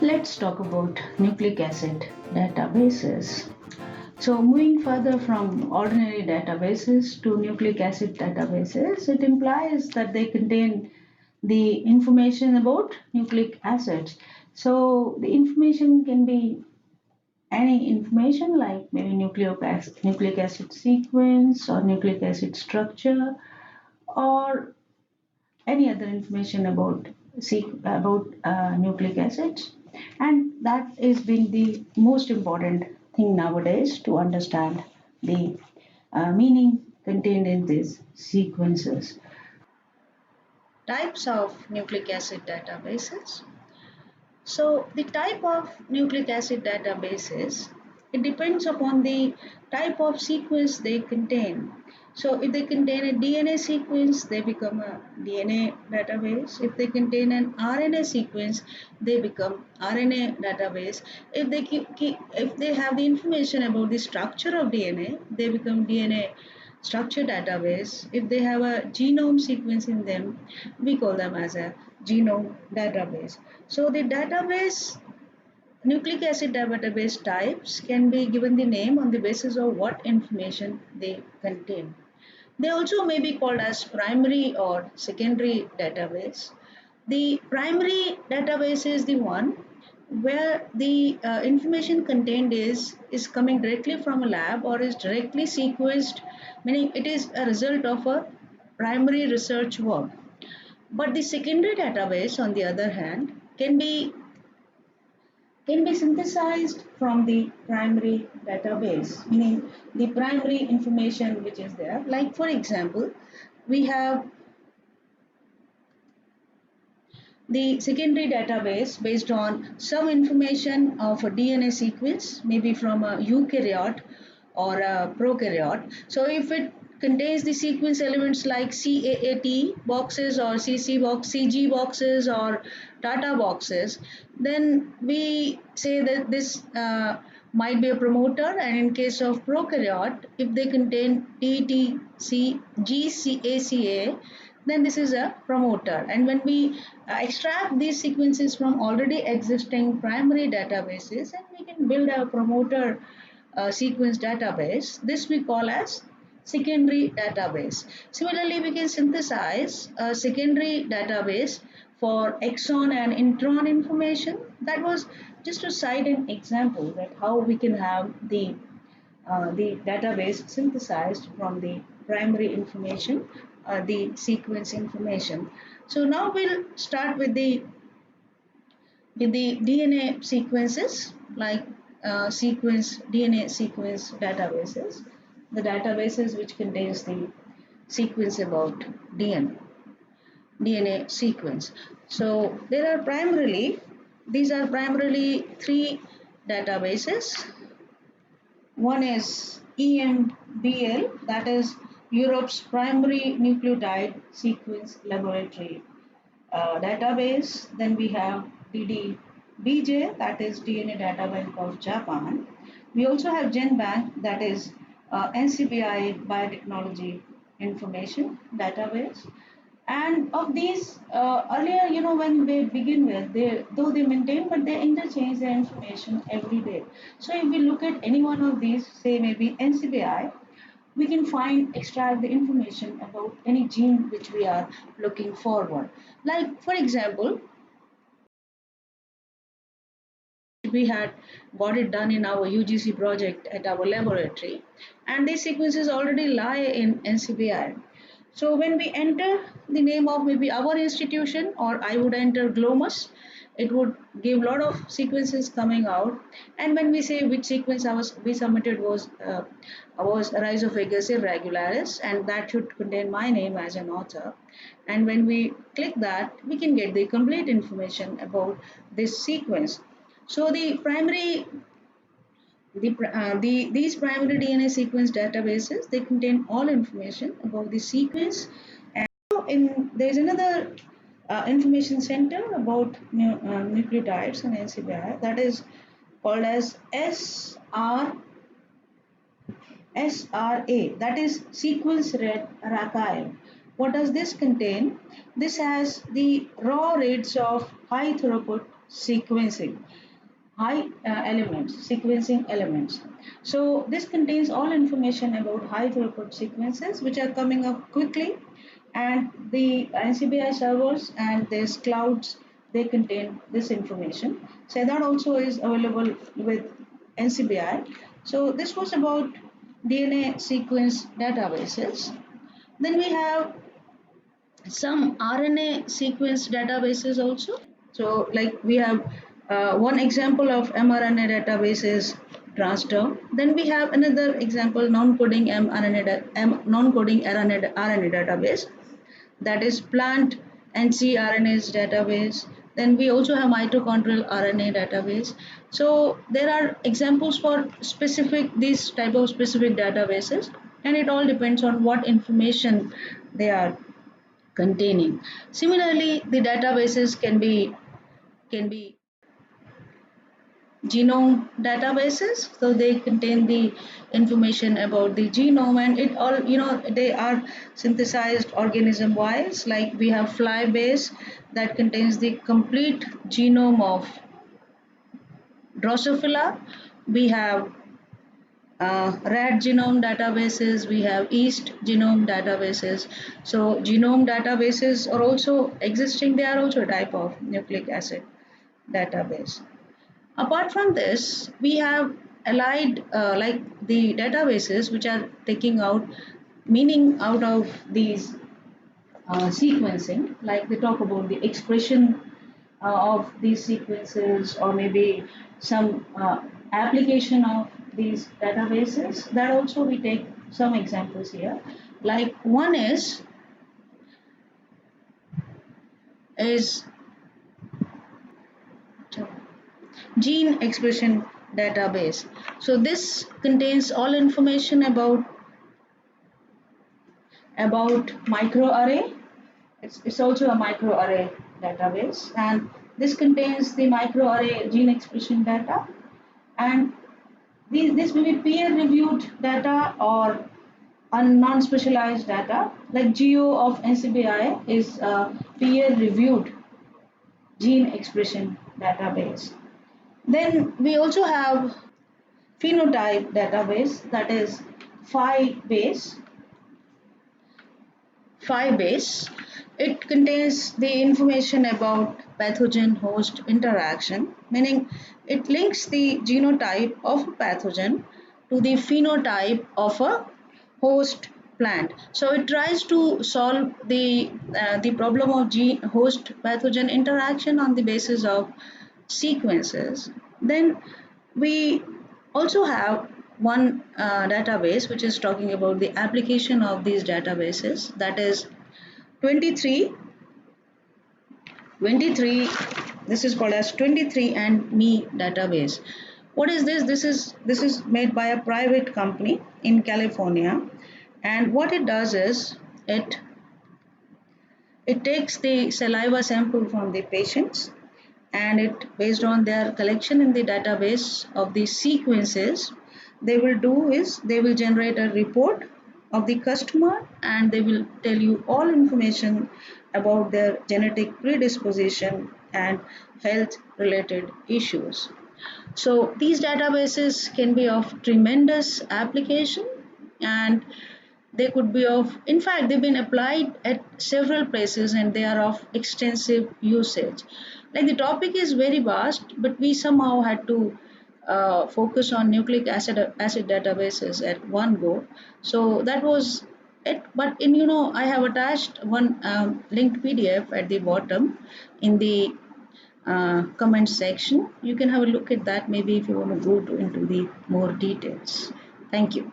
Let's talk about nucleic acid databases. So, moving further from ordinary databases to nucleic acid databases, it implies that they contain the information about nucleic acids. So, the information can be any information like maybe nucleic acid sequence or nucleic acid structure or any other information about nucleic acids, and that is being the most important thing nowadays to understand the meaning contained in these sequences. Types of nucleic acid databases. So the type of nucleic acid databases, it depends upon the type of sequence they contain. So if they contain a DNA sequence, they become a DNA database. If they contain an RNA sequence, they become RNA database. If they have the information about the structure of DNA, they become DNA structure database. If they have a genome sequence in them, we call them as a genome database. So the database nucleic acid database types can be given the name on the basis of what information they contain. They also may be called as primary or secondary database. The primary database is the one where the information contained is coming directly from a lab or is directly sequenced, meaning it is a result of a primary research work. But the secondary database, on the other hand, can be synthesized from the primary database, meaning the primary information which is there. Like for example, we have the secondary database based on some information of a DNA sequence, maybe from a eukaryote or a prokaryote. So if it contains the sequence elements like CAAT boxes or CG boxes or Tata boxes, then we say that this might be a promoter. And in case of prokaryote, if they contain TTC, GCACA, then this is a promoter. And when we extract these sequences from already existing primary databases, and we can build a promoter sequence database, this we call as secondary database. Similarly, we can synthesize a secondary database for exon and intron information. That was just to cite an example that how we can have the database synthesized from the primary information, the sequence information. So now we'll start with the DNA sequences, like DNA sequence databases, the databases which contains the sequence about DNA sequence. So these are primarily three databases. One is EMBL, that is Europe's primary nucleotide sequence laboratory database. Then we have DDBJ, that is DNA Data Bank of Japan. We also have GenBank, that is NCBI Biotechnology Information Database. And of these, earlier, when they begin with, though they maintain, but they interchange their information every day. So if we look at any one of these, say maybe NCBI, we can extract the information about any gene which we are looking forward. Like for example, we had got it done in our UGC project at our laboratory, and these sequences already lie in NCBI. So when we enter the name of maybe our institution, or I would enter Glomus, it would give a lot of sequences coming out. And when we say which sequence we submitted was Rhizophagus irregularis, and that should contain my name as an author. And when we click that, we can get the complete information about this sequence. So these primary DNA sequence databases, they contain all information about the sequence. And there's another information center about nucleotides and NCBI, that is called as SRA, that is sequence read archive. What does this contain? This has the raw rates of high throughput sequencing, high sequencing elements. So this contains all information about high throughput sequences which are coming up quickly, and the NCBI servers and these clouds, they contain this information. So that also is available with NCBI. So this was about DNA sequence databases. Then we have some RNA sequence databases also. So, like we have one example of mRNA database is Transderm. Then we have another example, non-coding non-coding RNA database, that is plant ncRNAs database. Then we also have mitochondrial RNA database. So there are examples for specific these type of specific databases, and it all depends on what information they are containing. Similarly, the databases can be genome databases, so they contain the information about the genome, and it all, they are synthesized organism wise. Like we have flybase that contains the complete genome of Drosophila. We have rat genome databases, we have yeast genome databases. So genome databases are also existing, they are also a type of nucleic acid database. Apart from this, we have allied like the databases which are taking out meaning out of these sequencing, like they talk about the expression of these sequences, or maybe some application of these databases. That also we take some examples here. Like one is gene expression database. So this contains all information about microarray. It's also a microarray database, and this contains the microarray gene expression data, and this may be peer-reviewed data or non-specialized data. Like GEO of NCBI is a peer-reviewed gene expression database. Then we also have phenotype database, that is PHI-base. PHI-base. It contains the information about pathogen-host interaction, meaning it links the genotype of a pathogen to the phenotype of a host plant. So it tries to solve the problem of host pathogen interaction on the basis of sequences. Then we also have one database which is talking about the application of these databases, that is 23 23. This is called as 23andMe database. What is this? This is made by a private company in California, and what it does is it takes the saliva sample from the patients, and it, based on their collection in the database of the sequences, they will do is they will generate a report of the customer, and they will tell you all information about their genetic predisposition and health related issues. So these databases can be of tremendous application, and they could be of, in fact, they've been applied at several places and they are of extensive usage. Like the topic is very vast, but we somehow had to focus on nucleic acid databases at one go. So that was it. But I have attached one linked PDF at the bottom in the comment section. You can have a look at that maybe if you want to go into the more details. Thank you.